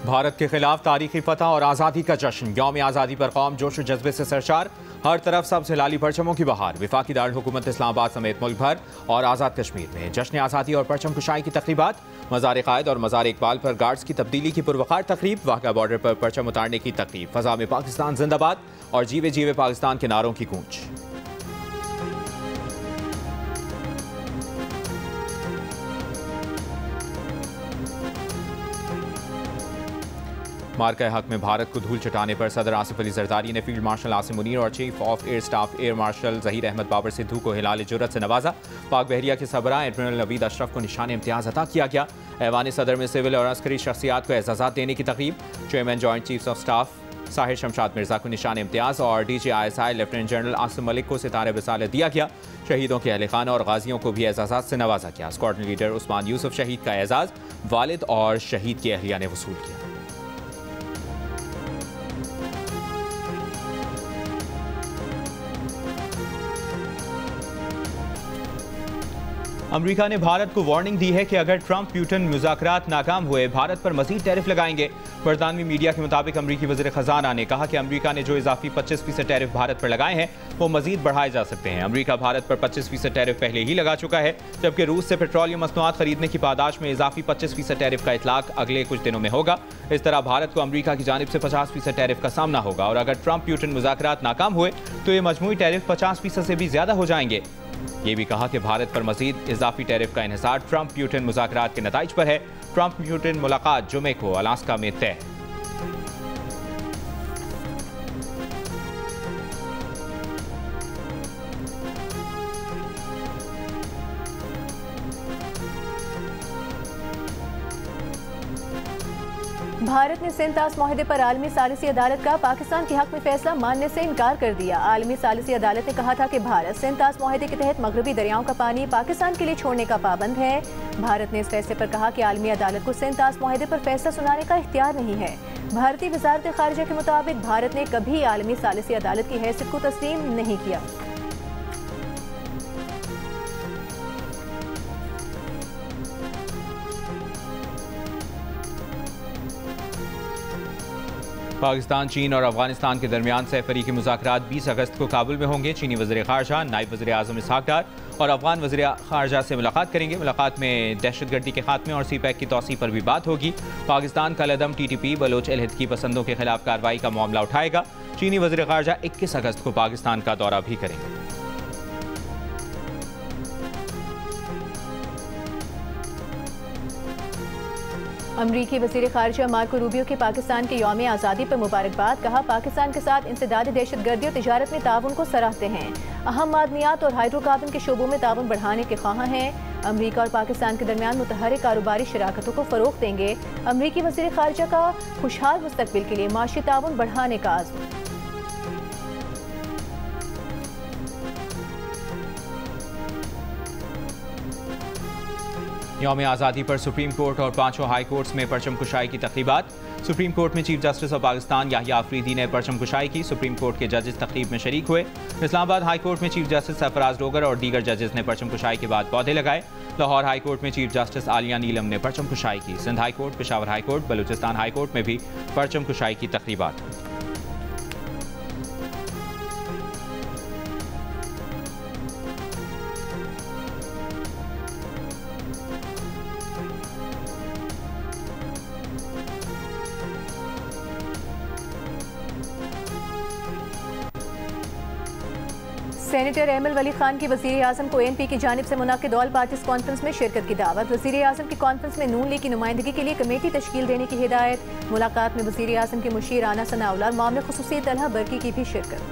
भारत के खिलाफ तारीखी फतह और आज़ादी का जश्न। यौम आज़ादी पर कौम जोश और जज्बे से सरशार। हर तरफ सबसे हिलाली परचमों की बहार। वफाकी दारुल हुकूमत इस्लामाबाद समेत मुल्क भर और आज़ाद कश्मीर में जश्न आज़ादी और परचम कुशाई की तकरीबात। मज़ार कायद और मज़ार इकबाल पर गार्ड्स की तब्दीली की पुरवकार तकरीब। वाघा बॉर्डर पर परचम उतारने की तकरीब। फजा में पाकिस्तान जिंदाबाद और जीवे जीवे पाकिस्तान के नारों की गूंज। मार्का हक में भारत को धूल चटाने पर सदर आसिफ अली जरदारी ने फील्ड मार्शल आसिम मुनीर और chief of air staff air marshal Zaheer Ahmed Babar Sidhu को हिलाल जुर्रत से नवाजा। पाक बहरिया के सरबराह एडमिरल नवीद अशरफ को निशान इम्तियाज अता किया गया। ऐवान सदर में सिविल और अस्करी शख्सियात को एजाज़ात देने की तकरीब। Chairman joint chiefs of staff Sahir Shamshad Mirza को निशान इम्तियाज और DGISI lieutenant general Asim Malik को सितारे रिसालत दिया गया। शहीदों के अहल खाना और गाजियों को भी एजाज़ात से नवाजा गया। स्क्वाड्रन लीडर उस्मान यूसुफ शहीद का एजाज़ वालिद और शहीद की अहलिया ने वसूल किया। अमेरिका ने भारत को वार्निंग दी है कि अगर ट्रंप प्यूटन मुज़ाकरात नाकाम हुए भारत पर मजीद टैरिफ लगाएंगे। बरतानवी मीडिया के मुताबिक अमेरिकी वज़ीर ख़जाना ने कहा कि अमेरिका ने जो इजाफी 25% टैरिफ भारत पर लगाए हैं वो मजीद बढ़ाए जा सकते हैं। अमेरिका भारत पर 25% टैरिफ पहले ही लगा चुका है, जबकि रूस से पेट्रोलियम मसनूआत खरीदने की पादाश में इजाफी 25% टैरिफ का इतलाक अगले कुछ दिनों में होगा। इस तरह भारत को अमेरिका की जानिब से 50% टैरिफ का सामना होगा और अगर ट्रंप प्यूटन मुज़ाकरात नाकाम हुए तो ये मजमूई टैरिफ 50% से भी ज्यादा हो जाएंगे। ये भी कहा कि भारत पर मजीद इजाफी टैरिफ का इन्हिसार ट्रंप प्यूटन मुज़ाकरात के नताइज पर है। ट्रंप प्यूटन मुलाकात जुमे को अलास्का में तय। भारत ने सिंध तास माहिदे पर आलमी सालिसी अदालत का पाकिस्तान के हक में फैसला मानने से इनकार कर दिया। आलमी सालिसी अदालत ने कहा था कि भारत सिंध तास माहिदे के तहत मगरबी दरियाओं का पानी पाकिस्तान के लिए छोड़ने का पाबंद है। भारत ने इस फैसले पर कहा कि आलमी अदालत को सिंध तास माहिदे पर फैसला सुनाने का इख्तियार नहीं है। भारतीय वजारत खारिजा के मुताबिक भारत ने कभी आलमी सालिसी अदालत की हैसियत को तस्लीम नहीं किया। पाकिस्तान, चीन और अफगानिस्तान के दरमियान सैफरी के मुज़ाकरात 20 अगस्त को काबुल में होंगे। चीनी वज़ीर ख़ारजा, नायब वज़ीर आज़म इसहाक डार और अफगान वज़ीर ख़ारजा से मुलाकात करेंगे। मुलाकात में दहशतगर्दी के खात्मे और CPEC की तौसीह पर भी बात होगी। पाकिस्तान का लदम TTP बलोच अलहद की पसंदों के खिलाफ कार्रवाई का मामला उठाएगा। चीनी वज़ीर ख़ारजा 21 अगस्त को पाकिस्तान का दौरा भी करेंगे। अमरीकी वज़ीर ख़ारिजा मार्को रूबियो के पाकिस्तान के यौम आज़ादी पर मुबारकबाद। कहा, पाकिस्तान के साथ इंसदाद दहशतगर्दी और तिजारत में ताउन को सराहते हैं। अहम मादनियात और हाइड्रोकार्बन के शोबों में ताउन बढ़ाने के ख्वाह हैं। अमरीका और पाकिस्तान के दरमियान मुतहर्रिक कारोबारी शराकतों को फ़रोग़ देंगे। अमरीकी वज़ीर ख़ारिजा का खुशहाल मुस्तक़बिल के लिए माशी ताउन बढ़ाने का आज़्म। यौम आज़ादी पर सुप्रीम कोर्ट और 5 हाई कोर्ट्स में परचम कुशाई की तकरीबात। सुप्रीम कोर्ट में chief justice of Pakistan Yahya Afridi ने परचम कुशाई की। सुप्रीम कोर्ट के जजेस तकरीब में शरीक हुए। इस्लामाबाद हाई कोर्ट में चीफ जस्टिस सरफराज डोगर और दीगर जजेस ने परचम कुशाई के बाद पौधे लगाए। लाहौर हाई कोर्ट में चीफ जस्टिस आलिया नीलम ने परचम कुशाई की। Sindh high court, Peshawar high court, Balochistan high court में भी परचम कुशाई की तकरीबात हुई। सेनेटर एमल वली खान की वज़ीर आज़म को ANP की जानिब से मुनाकिद ऑल पार्टीज कॉन्फ्रेंस में शिरकत की दावत। वज़ीर आज़म की कॉन्फ्रेंस में नून लीग की नुमाइंदगी के लिए कमेटी तश्कील देने की हिदायत। मुलाकात में वज़ीर आज़म के मुशीर राना सनाउल्लाह और मामले खुसूसी तलहा बरकी की भी शिरकत।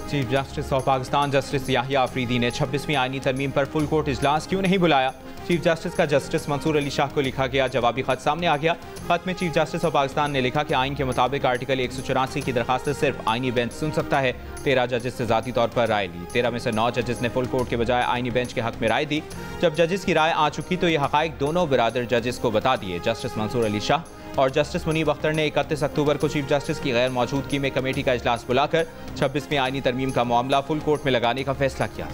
Chief justice of Pakistan justice Yahya Afridi ने 26वीं आईनी तरमीम पर फुल कोर्ट इजलास क्यों नहीं बुलाया। चीफ जस्टिस का जस्टिस मंसूर अली शाह को लिखा गया जवाबी खत सामने आ गया। खत में चीफ जस्टिस ऑफ पाकिस्तान ने लिखा कि आइन के मुताबिक आर्टिकल 184 की दरखास्त सिर्फ आइनी बेंच सुन सकता है। 13 जजेस से ज़ाती तौर पर राय ली। 13 में से 9 जजेस ने फुल कोर्ट के बजाय आइनी बेंच के हक में राय दी। जब जजेस की राय आ चुकी तो ये हक़ाइक़ दोनों बिरादर जजेस को बता दिए। जस्टिस मंसूर अली शाह और जस्टिस मुनीब अख्तर ने 31 अक्टूबर को चीफ जस्टिस की गैर मौजूदगी में कमेटी का इजलास बुलाकर 26वीं आइनी तरमीम का मामला फुल कोर्ट में लगाने का फैसला किया।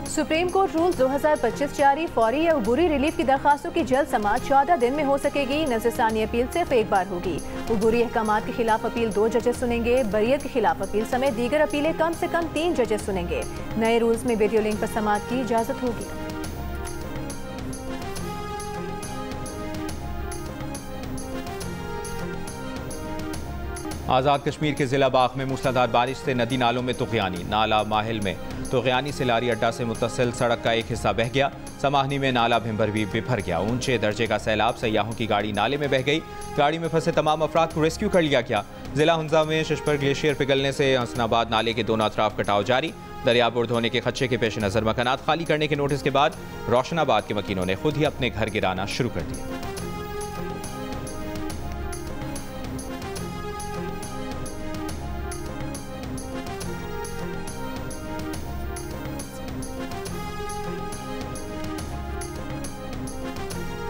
सुप्रीम कोर्ट रूल 2025 जारी। फौरी या अबूरी रिलीफ की दरखास्तों की जल्द समाअत 14 दिन में हो सकेगी। नज़रसानी अपील सिर्फ एक बार होगी। अबूरी अहकामात के खिलाफ अपील 2 जजेस सुनेंगे। बरियत के खिलाफ अपील समेत दीगर अपीलें कम से कम 3 जजेस सुनेंगे। नए रूल्स में वीडियो लिंक पर समाअत की इजाजत होगी। आज़ाद कश्मीर के जिला बाग में मूसलाधार बारिश से नदी नालों में तुग़यानी। नाला माहिल में तुग़यानी से लारी अड्डा से मुत्तसिल सड़क का एक हिस्सा बह गया। समाहनी में नाला भिंबर भी बिफर गया। ऊंचे दर्जे का सैलाब, सयाहों की गाड़ी नाले में बह गई। गाड़ी में फंसे तमाम अफराद को रेस्क्यू कर लिया गया। जिला हुंजा में शिशपर ग्लेशियर पिघलने से हसनाबाद नाले के दोनों अतराफ कटाव जारी। दरिया बुर्द होने के खदशे के पेश नज़र मकानात खाली करने के नोटिस के बाद रोशनाबाद के मकीनों ने खुद ही अपने घर गिराना शुरू कर दिया।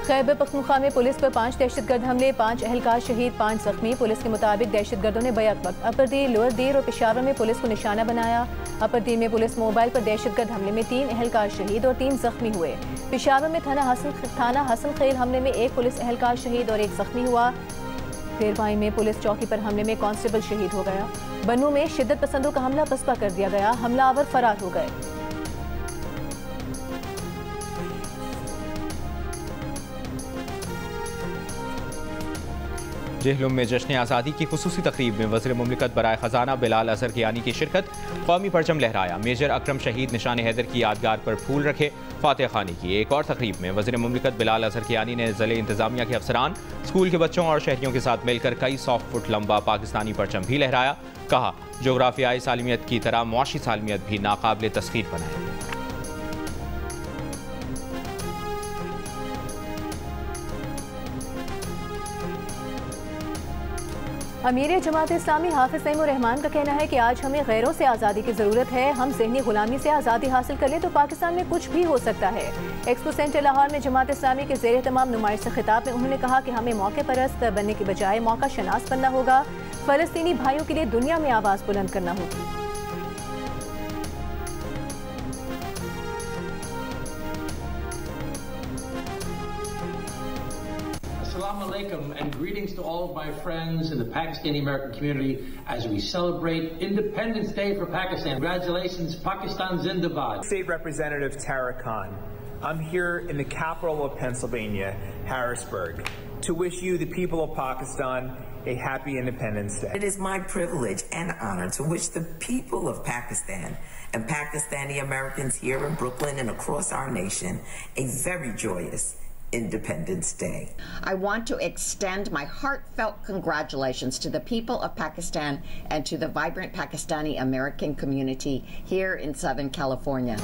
खैबर पख्तूनख्वा में पुलिस पर 5 दहशतगर्द हमले, 5 अहलकार शहीद, 5 जख्मी। पुलिस के मुताबिक दहशतगर्दों ने बैक वक्त अपर दीर, लोअर दीर और पेशावर में पुलिस को निशाना बनाया। अपर दीर में पुलिस मोबाइल पर दहशतगर्द हमले में 3 अहलकार शहीद और 3 जख्मी हुए। पेशावर में थाना हसन खेल हमले में 1 पुलिस अहलकार शहीद और 1 जख्मी हुआ। देरवाई में पुलिस चौकी पर हमले में कांस्टेबल शहीद हो गया। बन्नू में शिद्दत पसंदों का हमला पसपा कर दिया गया। हमलावर फरार हो गए। जेहलुम में जश्न आज़ादी की खुसूसी तकरीब में वज़ीर मुमलिकत बराए ख़जाना बिलाल अज़हर कियानी की शिरकत। कौमी परचम लहराया। मेजर अकरम शहीद निशान हैदर की यादगार पर फूल रखे। फातह खानी की। एक और तकरीब में वज़ीर मुमलिकत बिलाल अज़हर कियानी ने ज़िले इंतज़ामिया के अफसरान, स्कूल के बच्चों और शहरियों के साथ मिलकर कई 100 फुट लंबा पाकिस्तानी परचम भी लहराया। कहा, जोग्राफियाई सालमियत की तरह मुआशी सालमियत भी नाकाबिल तस्खीर बनाए। अमीर जमात इस्लामी हाफिज तैमूर रहमान का कहना है कि आज हमें गैरों से आज़ादी की ज़रूरत है। हम ज़हनी गुलामी से आज़ादी हासिल कर लें तो पाकिस्तान में कुछ भी हो सकता है। एक्सपो सेंटर लाहौर में जमात इस्लामी के ज़ेर तमाम नुमाइश से खिताब में उन्होंने कहा कि हमें मौके परस्त बनने की बजाय मौका शनास बनना होगा। फ़लस्तीनी भाइयों के लिए दुनिया में आवाज़ बुलंद करना होगी। Assalamu alaikum and greetings to all of my friends in the Pakistani American community as we celebrate Independence Day for Pakistan. Congratulations, Pakistan Zindabad. State Representative Tara Khan, I'm here in the capital of Pennsylvania, Harrisburg, to wish you, the people of Pakistan, a happy Independence Day. It is my privilege and honor to wish the people of Pakistan and Pakistani Americans here in Brooklyn and across our nation a very joyous Independence Day. I want to extend my heartfelt congratulations to the people of Pakistan and to the vibrant Pakistani American community here in Southern California.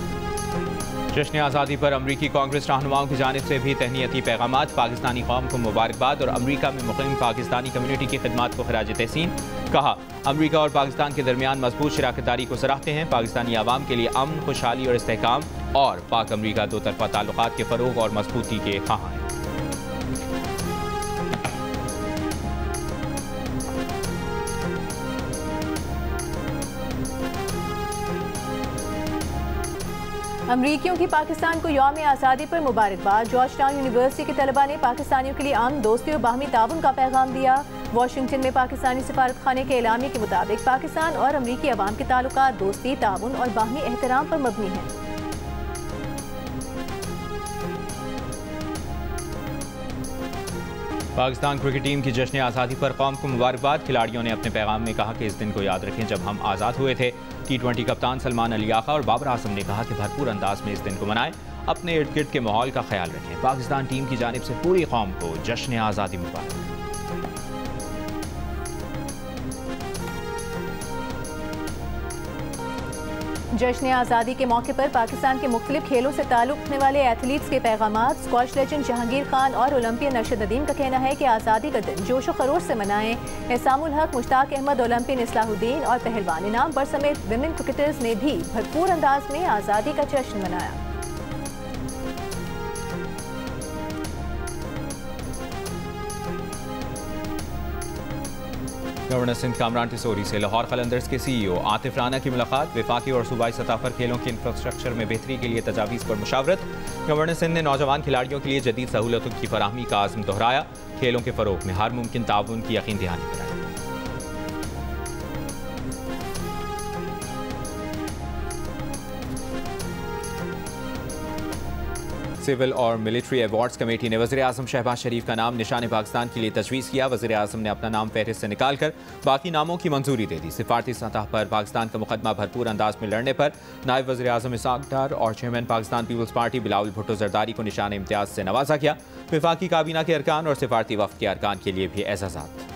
जश्न आज़ादी पर अमरीकी कांग्रेस रहनुमाओं की जानिब से भी तहनीती पैगामात। पाकिस्तानी कौम को मुबारकबाद और अमरीका में मुक़ीम पाकिस्तानी कम्युनिटी की खिदमत को खिराज तहसीन। कहा, अमरीका और पाकिस्तान के दरमियान मजबूत शराकतदारी को सराहते हैं। पाकिस्तानी आवाम के लिए अमन, खुशहाली और इस्तेहकाम और पाक अमरीका दो तरफा ताल्लुकात के फ़रोग़ और मजबूती के ख़्वाह हैं। अमरीकियों की पाकिस्तान को यौम आज़ादी पर मुबारकबाद। जॉर्ज टाउन यूनिवर्सिटी के तलबा ने पाकिस्तानियों के लिए अमन, दोस्ती और बाहमी ताउन का पैगाम दिया। वाशिंगटन में पाकिस्तानी सफारत खाने के एलामी के मुताबिक पाकिस्तान और अमरीकी अवाम के ताल्लुकात दोस्ती, ताउन और बाहमी एहतराम पर मबनी हैं। पाकिस्तान क्रिकेट टीम की जश्न आज़ादी पर कौम को मुबारकबाद। खिलाड़ियों ने अपने पैगाम में कहा कि इस दिन को याद रखें जब हम आज़ाद हुए थे। T20 कप्तान सलमान अली आका और बाबर आजम ने कहा कि भरपूर अंदाज में इस दिन को मनाएं। अपने इर्द गिर्द के माहौल का ख्याल रखें। पाकिस्तान टीम की जानिब से पूरी कौम को जश्न आज़ादी मुबारक। जश्न आज़ादी के मौके पर पाकिस्तान के मुख्तलिफ खेलों से ताल्लुक़ रखने वाले एथलीट्स के पैगामात। स्क्वॉश लेजेंड जहांगीर खान और ओलंपियन अरशद नदीम का कहना है कि आज़ादी का दिन जोश व खरोश से मनाएं। एहसामुल हक, मुश्ताक अहमद, ओलंपियन इस्लाहुद्दीन और पहलवान इनाम बर समेत विमेन क्रिकेटर्स ने भी भरपूर अंदाज में आज़ादी का जश्न मनाया। गवर्नर सिंध कामरान टिसोरी से लाहौर कलंदर्स के CEO आतिफ राना की मुलाकात। वफाकी और सूबाई सतह पर खेलों के इंफ्रास्ट्रक्चर में बेहतरी के लिए तजावीज़ पर मुशावरत। गवर्नर सिंध ने नौजवान खिलाड़ियों के लिए जदीद सहूलतों की फराहमी का आज़म दोहराया। खेलों के फ़रोग़ में हर मुमकिन ताउन की यकीन दहानी कराई। सिविल और मिलिट्री अवार्ड्स कमेटी ने वज़ीर आज़म शहबाज शरीफ का नाम निशान पाकिस्तान के लिए तजवीज़ किया। वज़ीर आज़म ने अपना नाम फहरिस्त से निकाल कर बाकी नामों की मंजूरी दे दी। सिफारती सतह पर पाकिस्तान का मुकदमा भरपूर अंदाज में लड़ने पर नायब वज़ीर आज़म इसहाक डार और चेयरमैन पाकिस्तान पीपल्स पार्टी बिलावल भुट्टो जरदारी को निशान इम्तियाज़ से नवाजा गया। वफाकी काबीना के अरकान और सिफारती वफ़द के अरकान के लिए भी एजाज़ात।